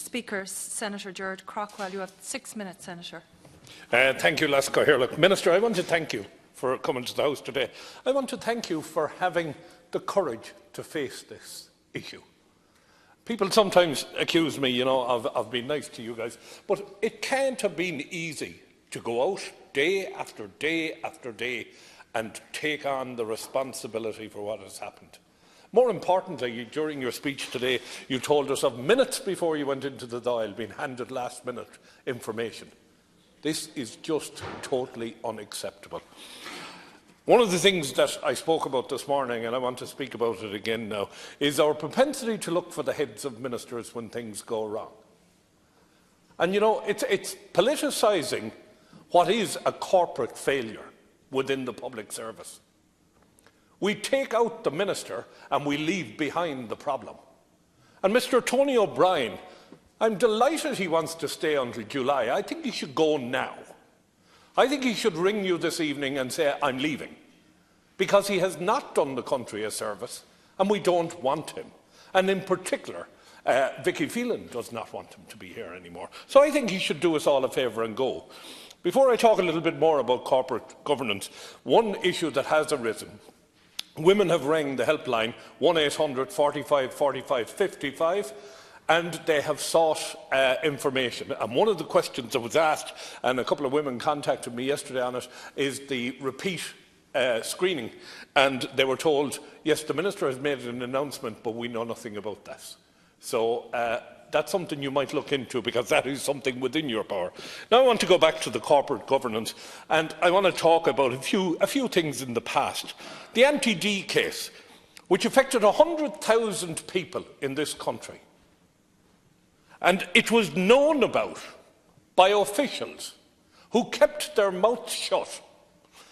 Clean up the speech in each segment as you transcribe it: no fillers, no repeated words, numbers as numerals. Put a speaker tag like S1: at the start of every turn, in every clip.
S1: Speaker, Senator Gerard Craughwell. You have 6 minutes, Senator.
S2: Thank you, Lascar Hirlock. Minister, I want to thank you for coming to the House today. I want to thank you for having the courage to face this issue. People sometimes accuse me, of being nice to you guys, but it can't have been easy to go out day after day after day and take on the responsibility for what has happened. More importantly, during your speech today, you told us of minutes before you went into the Dáil being handed last-minute information. This is just totally unacceptable. One of the things that I spoke about this morning, and I want to speak about it again now, is our propensity to look for the heads of ministers when things go wrong. And it's politicising what is a corporate failure within the public service. We take out the minister and we leave behind the problem. And Mr. Tony O'Brien, I'm delighted he wants to stay until July. I think he should go now. I think he should ring you this evening and say, I'm leaving. Because he has not done the country a service, and we don't want him. And in particular, Vicky Phelan does not want him to be here anymore. So I think he should do us all a favour and go. Before I talk a little bit more about corporate governance, one issue that has arisen. Women have rang the helpline 1800 45 45 55 and they have sought information. And one of the questions that was asked, and a couple of women contacted me yesterday on it, is the repeat screening. And they were told, yes, the Minister has made an announcement, but we know nothing about this. So that's something you might look into, because that is something within your power. Now I want to go back to the corporate governance, and I want to talk about a few things in the past. The anti-D case, which affected 100,000 people in this country. And it was known about by officials who kept their mouths shut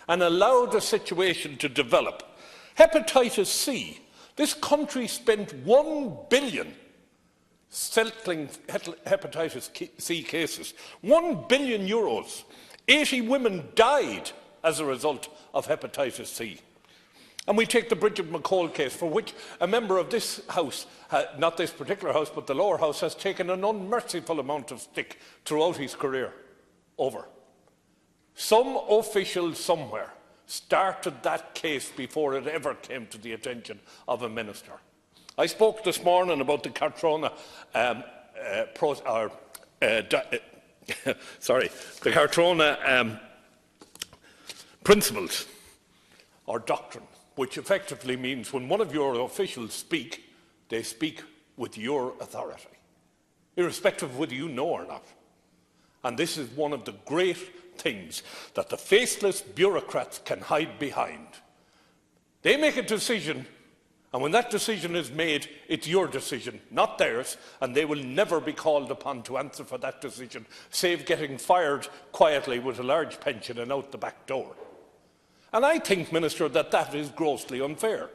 S2: and allowed a situation to develop. Hepatitis C. This country spent €1 billion settling hepatitis C cases. €1 billion. 80 women died as a result of hepatitis C. And we take the Bridget McCall case, for which a member of this House, not this particular House, but the lower House, has taken an unmerciful amount of stick throughout his career over. Some official somewhere started that case before it ever came to the attention of a minister. I spoke this morning about the Cartrona principles or doctrine, which effectively means when one of your officials speak, they speak with your authority, irrespective of whether you know or not. And this is one of the great things that the faceless bureaucrats can hide behind. They make a decision, and when that decision is made, it's your decision, not theirs, and they will never be called upon to answer for that decision, save getting fired quietly with a large pension and out the back door. And I think, Minister, that that is grossly unfair.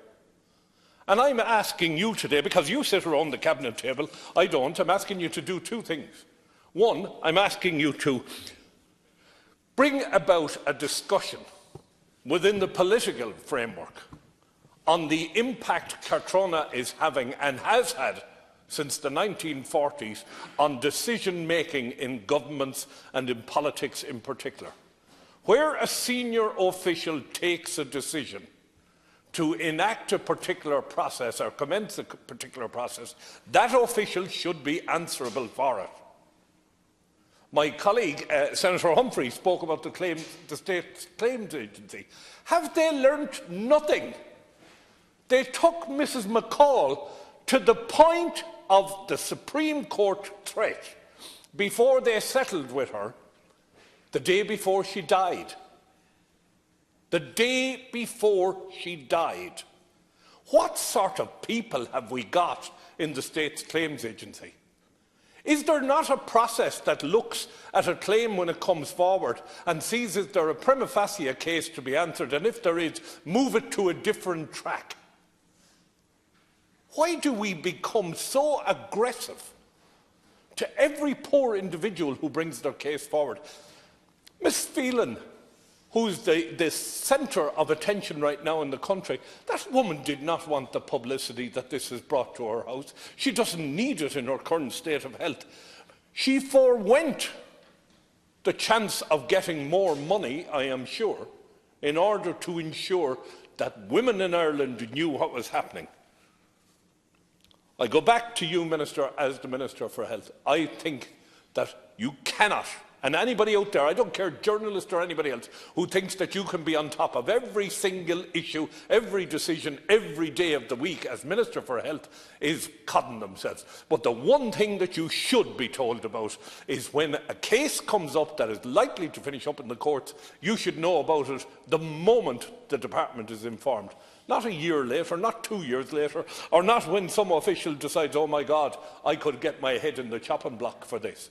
S2: And I'm asking you today, because you sit around the cabinet table, I don't, I'm asking you to do two things. One, I'm asking you to bring about a discussion within the political framework on the impact Cartrona is having and has had since the 1940s on decision-making in governments and in politics in particular. Where a senior official takes a decision to enact a particular process or commence a particular process, that official should be answerable for it. My colleague, Senator Humphrey, spoke about the State Claims Agency. Have they learnt nothing? They took Mrs McCall to the point of the Supreme Court threat before they settled with her the day before she died. The day before she died. What sort of people have we got in the State Claims Agency? Is there not a process that looks at a claim when it comes forward and sees is there a prima facie case to be answered, and if there is, move it to a different track? Why do we become so aggressive to every poor individual who brings their case forward? Ms Phelan, who's the centre of attention right now in the country, that woman did not want the publicity that this has brought to her house. She doesn't need it in her current state of health. She forewent the chance of getting more money, I am sure, in order to ensure that women in Ireland knew what was happening. I go back to you, Minister, as the Minister for Health. I think that you cannot, and anybody out there, I don't care, journalist or anybody else, who thinks that you can be on top of every single issue, every decision, every day of the week as Minister for Health is codding themselves. But the one thing that you should be told about is when a case comes up that is likely to finish up in the courts, you should know about it the moment the department is informed. Not a year later, not 2 years later, or not when some official decides, oh my God, I could get my head in the chopping block for this.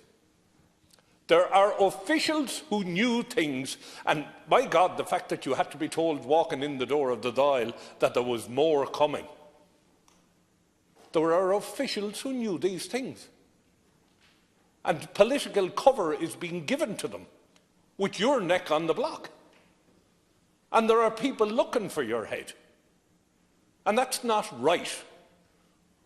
S2: There are officials who knew things, and my God, the fact that you had to be told walking in the door of the Dáil that there was more coming. There are officials who knew these things. And political cover is being given to them, with your neck on the block. And there are people looking for your head. And that's not right.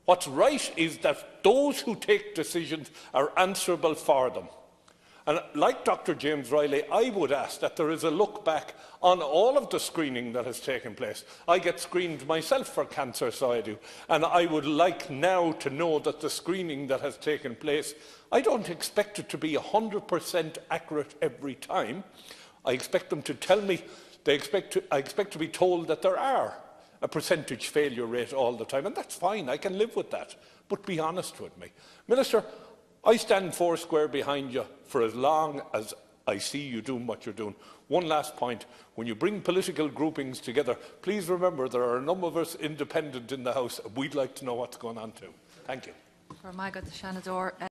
S2: What's right is that those who take decisions are answerable for them. And like Dr. James Riley, I would ask that there is a look back on all of the screening that has taken place. I get screened myself for cancer, so I do. And I would like now to know that the screening that has taken place, I don't expect it to be 100% accurate every time. I expect them to tell me, I expect to be told that there are a percentage failure rate all the time, and that's fine, I can live with that. But be honest with me. Minister, I stand foursquare behind you for as long as I see you doing what you're doing. One last point. When you bring political groupings together, please remember there are a number of us independent in the House. We'd like to know what's going on too. Thank you.
S1: For my God, the Shanador.